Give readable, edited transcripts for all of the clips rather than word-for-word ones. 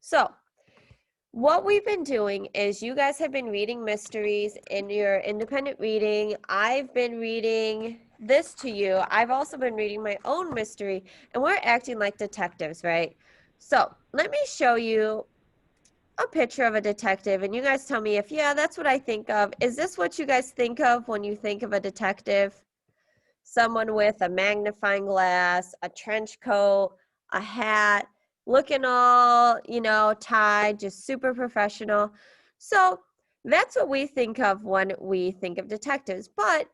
So, what we've been doing is you guys have been reading mysteries in your independent reading. I've been reading this to you. I've also been reading my own mystery, and we're acting like detectives, right? So, let me show you a picture of a detective, and you guys tell me if, yeah, that's what I think of. Is this what you guys think of when you think of a detective? Someone with a magnifying glass, a trench coat, a hat, looking all, tied, just super professional. So that's what we think of when we think of detectives. But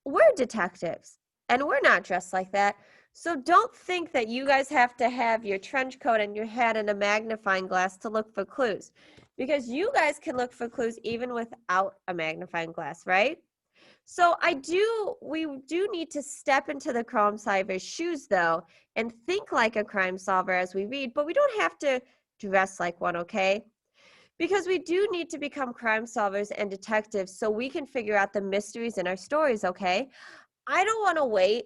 we're detectives and we're not dressed like that. So don't think that you guys have to have your trench coat and your hat and a magnifying glass to look for clues, because you guys can look for clues even without a magnifying glass, right? So we do need to step into the crime solver's shoes though, and think like a crime solver as we read, but we don't have to dress like one, okay? Because we do need to become crime solvers and detectives so we can figure out the mysteries in our stories, okay? I don't want to wait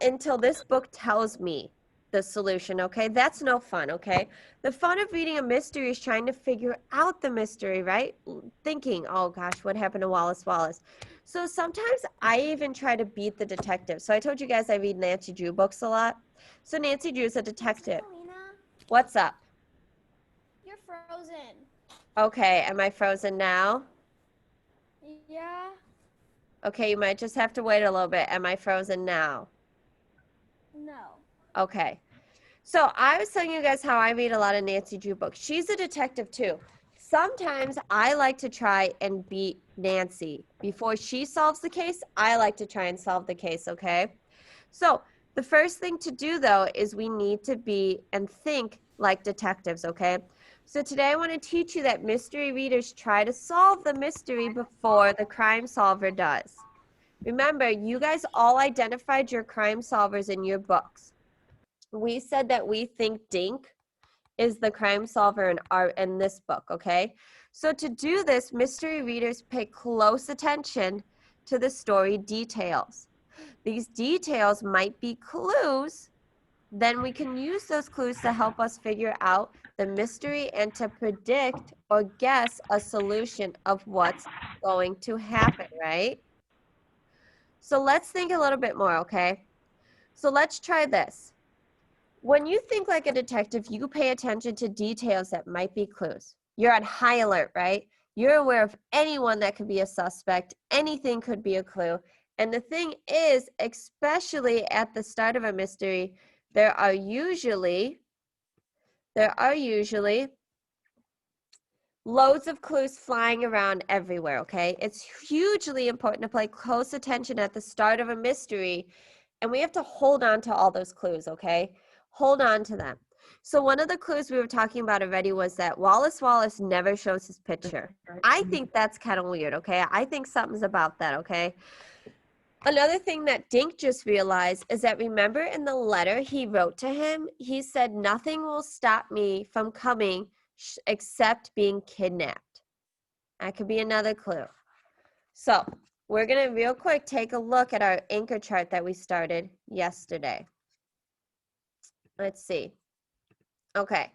until this book tells me the solution, okay? That's no fun, okay? The fun of reading a mystery is trying to figure out the mystery, right? Thinking, oh gosh, what happened to Wallace Wallace? So sometimes I even try to beat the detective. So I told you guys I read Nancy Drew books a lot. So Nancy Drew is a detective. Selena, What's up? you're frozen. Okay, am I frozen now? Yeah? Okay, you might just have to wait a little bit. Am I frozen now? No. Okay. So I was telling you guys how I read a lot of Nancy Drew books. She's a detective too. Sometimes I like to try and beat Nancy. Before she solves the case, I like to try and solve the case, okay? So the first thing to do though is we need to be and think like detectives, okay? So today I want to teach you that mystery readers try to solve the mystery before the crime solver does. Remember, you guys all identified your crime solvers in your books. We said that we think Dink is the crime solver in this book, okay? So to do this, mystery readers pay close attention to the story details. These details might be clues. Then we can use those clues to help us figure out the mystery and to predict or guess a solution of what's going to happen, right? So let's think a little bit more, okay? So let's try this. When you think like a detective, you pay attention to details that might be clues. You're on high alert, right? You're aware of anyone that could be a suspect. Anything could be a clue. And the thing is, especially at the start of a mystery, there are usually loads of clues flying around everywhere, okay? It's hugely important to pay close attention at the start of a mystery, and we have to hold on to all those clues, okay? Hold on to them. So one of the clues we were talking about already was that Wallace Wallace never shows his picture. I think that's kind of weird, okay? I think something's about that, okay? Another thing that Dink just realized is that, remember in the letter he wrote to him, he said, nothing will stop me from coming except being kidnapped. That could be another clue. So we're going to real quick take a look at our anchor chart that we started yesterday. Let's see. Okay.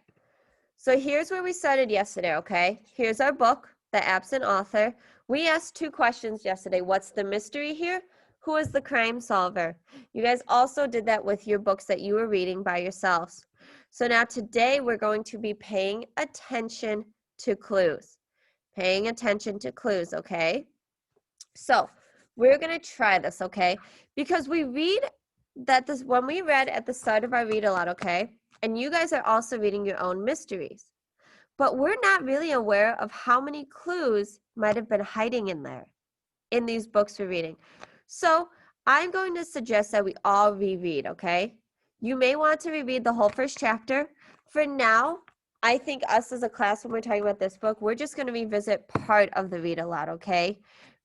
So here's where we started yesterday, okay? Here's our book, The Absent Author. We asked 2 questions yesterday. What's the mystery here? Who is the crime solver? You guys also did that with your books that you were reading by yourselves. So now today we're going to be paying attention to clues. Paying attention to clues, okay? So we're going to try this, okay? Because we read that this, when we read at the start of our read aloud, okay? And you guys are also reading your own mysteries. But we're not really aware of how many clues might have been hiding in there, in these books we're reading. So I'm going to suggest that we all reread, okay? You may want to reread the whole first chapter. For now, I think us as a class, when we're talking about this book, we're just going to revisit part of the read aloud, okay?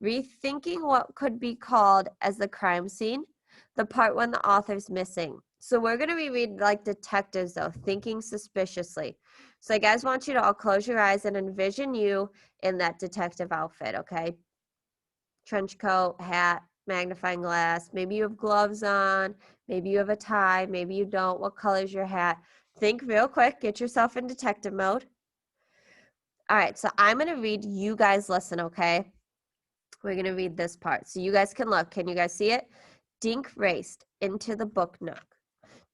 Rethinking what could be called as the crime scene, the part when the author's missing. So we're going to reread like detectives, though, thinking suspiciously. So I guys want you to all close your eyes and envision you in that detective outfit, okay? Trench coat, hat, magnifying glass. Maybe you have gloves on. Maybe you have a tie. Maybe you don't. What color is your hat? Think real quick. Get yourself in detective mode. All right, so I'm going to read. You guys listen, okay? We're going to read this part. So you guys can look. Can you guys see it? Dink raced into the book nook.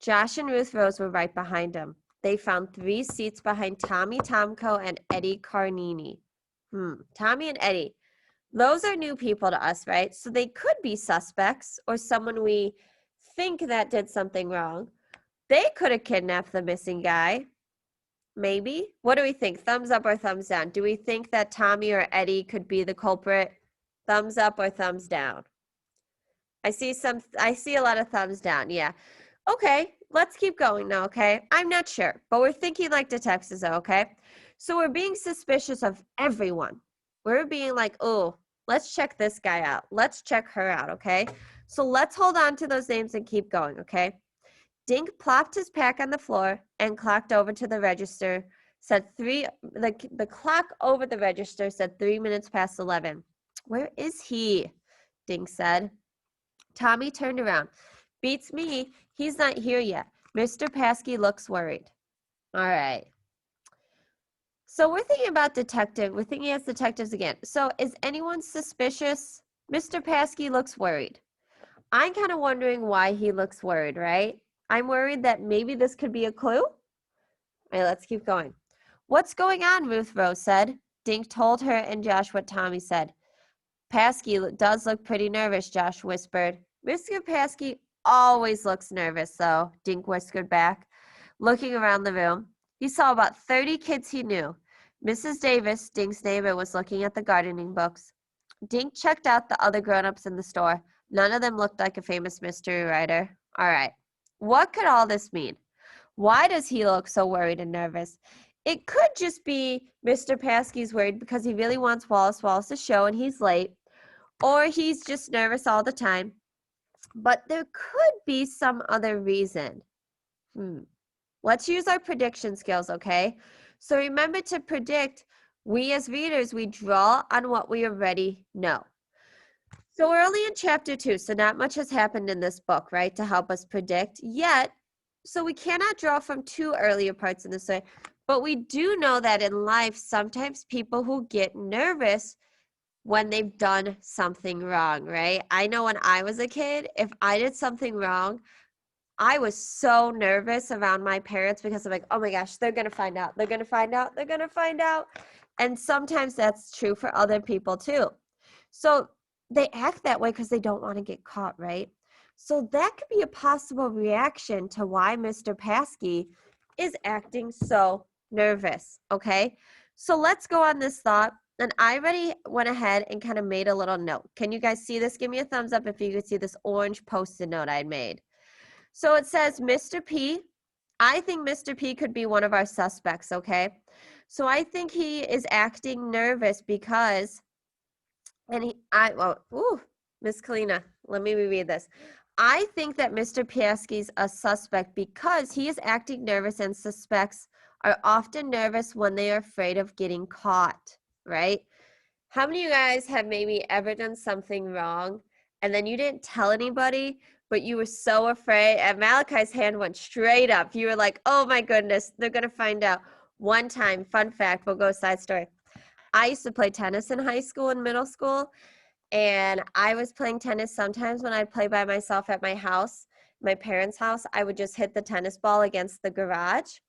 Josh and Ruth Rose were right behind him. They found 3 seats behind Tommy Tomko and Eddie Carnini. Tommy and Eddie. Those are new people to us, right? So they could be suspects or someone we think that did something wrong. They could have kidnapped the missing guy. Maybe. What do we think? Thumbs up or thumbs down? Do we think that Tommy or Eddie could be the culprit? Thumbs up or thumbs down? I see a lot of thumbs down. Yeah. Okay, let's keep going now, okay? I'm not sure, but we're thinking like detectives, okay? So we're being suspicious of everyone. We're being like, oh, let's check this guy out. Let's check her out, okay? So let's hold on to those names and keep going, okay? Dink plopped his pack on the floor and clocked over to the register. The clock over the register said 3 minutes past 11. Where is he? Dink said. Tommy turned around. Beats me. He's not here yet. Mr. Paskey looks worried. All right. So we're thinking about detective. We're thinking as detectives again. So is anyone suspicious? Mr. Paskey looks worried. I'm kind of wondering why he looks worried, right? I'm worried that maybe this could be a clue. All right, let's keep going. What's going on? Ruth Rose said. Dink told her and Josh what Tommy said. Paskey does look pretty nervous, Josh whispered. Mr. Paskey always looks nervous, though, Dink whispered back. Looking around the room, he saw about 30 kids he knew. Mrs. Davis, Dink's neighbor, was looking at the gardening books. Dink checked out the other grown-ups in the store. None of them looked like a famous mystery writer. All right. What could all this mean? Why does he look so worried and nervous? It could just be Mr. Paskey's worried because he really wants Wallace's show and he's late. Or he's just nervous all the time. But there could be some other reason. Let's use our prediction skills, okay? So remember to predict. We as readers, we draw on what we already know. So we're only in chapter 2, so not much has happened in this book, right, to help us predict yet. So we cannot draw from 2 earlier parts in the story. But we do know that in life, sometimes people who get nervous when they've done something wrong, right? I know when I was a kid, if I did something wrong, I was so nervous around my parents because I'm like, oh my gosh, they're going to find out. They're going to find out. They're going to find out. And sometimes that's true for other people too. So they act that way because they don't want to get caught, right? So that could be a possible reaction to why Mr. Paskey is acting so nervous, okay? So let's go on this thought. And I already went ahead and kind of made a little note. Can you guys see this? Give me a thumbs up if you could see this orange Post-it note I made. So it says, Mr. P. I think Mr. P could be one of our suspects, okay? So I think he is acting nervous because, Miss Kalina, let me reread this. I think that Mr. Paskey's a suspect because he is acting nervous, and suspects are often nervous when they are afraid of getting caught, right? How many of you guys have maybe ever done something wrong and then you didn't tell anybody, but you were so afraid? And Malachi's hand went straight up. You were like, oh my goodness, they're going to find out. One time, fun fact, we'll go side story. I used to play tennis in high school and middle school, and I was playing tennis sometimes when I'd play by myself at my house, my parents' house. I would just hit the tennis ball against the garage.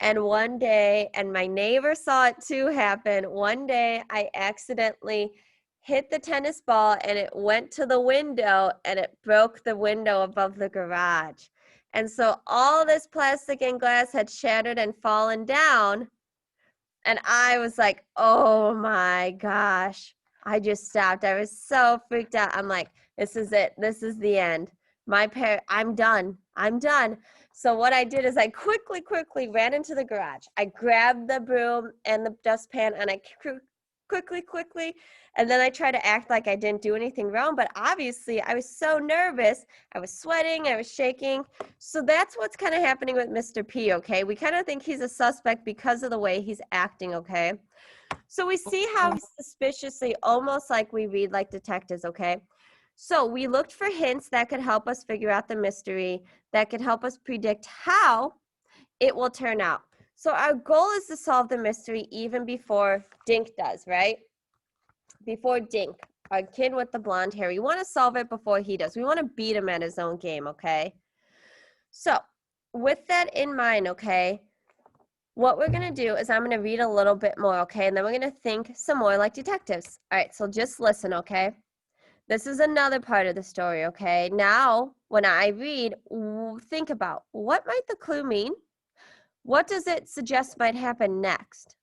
And one day, and my neighbor saw it too happen, one day I accidentally hit the tennis ball and it went to the window and it broke the window above the garage. And so all this plastic and glass had shattered and fallen down. And I was like, oh my gosh. I just stopped. I was so freaked out. I'm like, this is it. This is the end. I'm done. I'm done. So what I did is I quickly ran into the garage. I grabbed the broom and the dustpan and I quickly, and then I tried to act like I didn't do anything wrong, but obviously I was so nervous. I was sweating, I was shaking. So that's what's kind of happening with Mr. P, okay? We kind of think he's a suspect because of the way he's acting, okay? So we see how suspiciously, almost like we read like detectives, okay? So we looked for hints that could help us figure out the mystery, that could help us predict how it will turn out. So our goal is to solve the mystery even before Dink does, right? Before Dink, our kid with the blonde hair, we want to solve it before he does. We want to beat him at his own game, okay? So with that in mind, okay, what we're going to do is I'm going to read a little bit more, okay? And then we're going to think some more like detectives. All right, so just listen, okay? This is another part of the story, okay? Now, when I read, think about what might the clue mean? What does it suggest might happen next?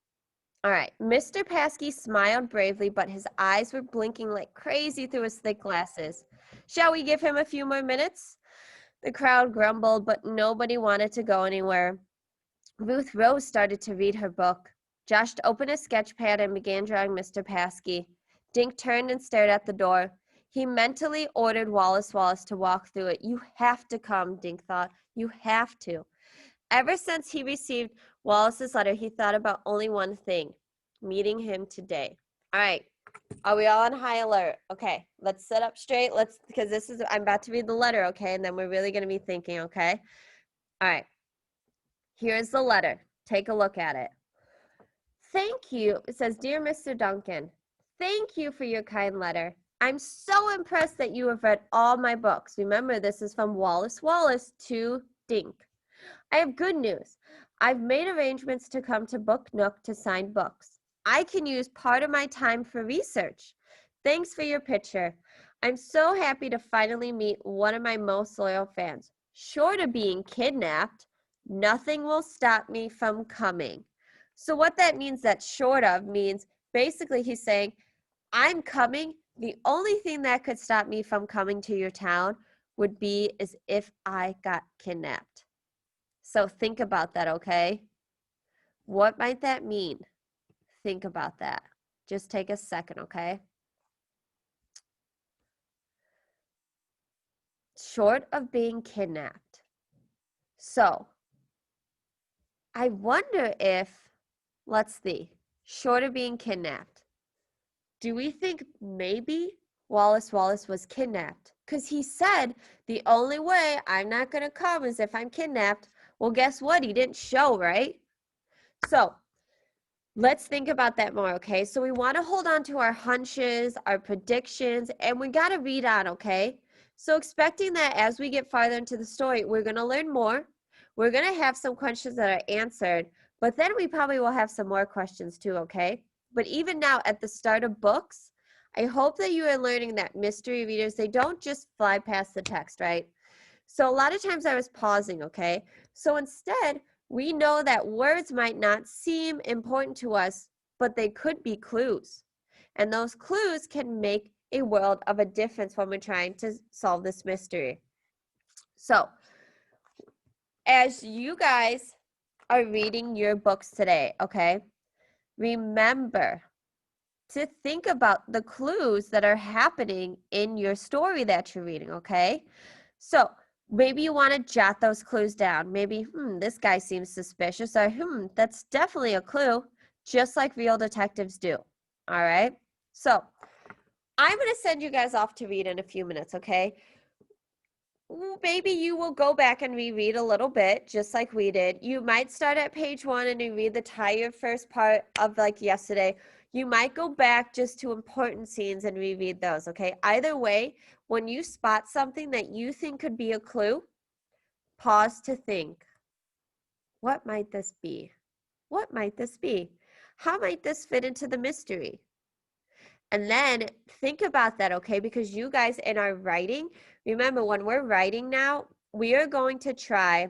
All right, Mr. Paskey smiled bravely, but his eyes were blinking like crazy through his thick glasses. Shall we give him a few more minutes? The crowd grumbled, but nobody wanted to go anywhere. Ruth Rose started to read her book. Josh opened a sketch pad and began drawing Mr. Paskey. Dink turned and stared at the door. He mentally ordered Wallace Wallace to walk through it. You have to come, Dink thought. You have to. Ever since he received Wallace's letter, he thought about only one thing, meeting him today. All right. Are we all on high alert? Okay, let's sit up straight. Because I'm about to read the letter, okay? And then we're really going to be thinking, okay? All right. Here's the letter. Take a look at it. Thank you. It says, Dear Mr. Duncan, thank you for your kind letter. I'm so impressed that you have read all my books. Remember, this is from Wallace Wallace to Dink. I have good news. I've made arrangements to come to Book Nook to sign books. I can use part of my time for research. Thanks for your picture. I'm so happy to finally meet one of my most loyal fans. Short of being kidnapped, nothing will stop me from coming. So what that means, that short of, means basically he's saying, I'm coming. The only thing that could stop me from coming to your town would be as if I got kidnapped. So think about that, okay? What might that mean? Think about that. Just take a second, okay? Short of being kidnapped. So, I wonder if, let's see, short of being kidnapped, do we think maybe Wallace Wallace was kidnapped? Because he said, the only way I'm not going to come is if I'm kidnapped. Well, guess what? He didn't show, right? So, let's think about that more, okay? So we want to hold on to our hunches, our predictions, and we got to read on, okay? So expecting that as we get farther into the story, we're going to learn more. We're going to have some questions that are answered, but then we probably will have some more questions too, okay? But even now at the start of books, I hope that you are learning that mystery readers, they don't just fly past the text, right? So a lot of times I was pausing, okay? So instead, we know that words might not seem important to us, but they could be clues. And those clues can make a world of a difference when we're trying to solve this mystery. So, as you guys are reading your books today, okay, remember to think about the clues that are happening in your story that you're reading, okay? So, maybe you want to jot those clues down. Maybe, this guy seems suspicious, or that's definitely a clue, just like real detectives do. All right? So, I'm going to send you guys off to read in a few minutes, okay? Maybe you will go back and reread a little bit, just like we did. You might start at page 1 and you read the entire first part of like yesterday. You might go back just to important scenes and reread those, okay? Either way, when you spot something that you think could be a clue, pause to think, what might this be? What might this be? How might this fit into the mystery? And then think about that, okay? Because you guys in our writing, remember when we're writing now, we are going to try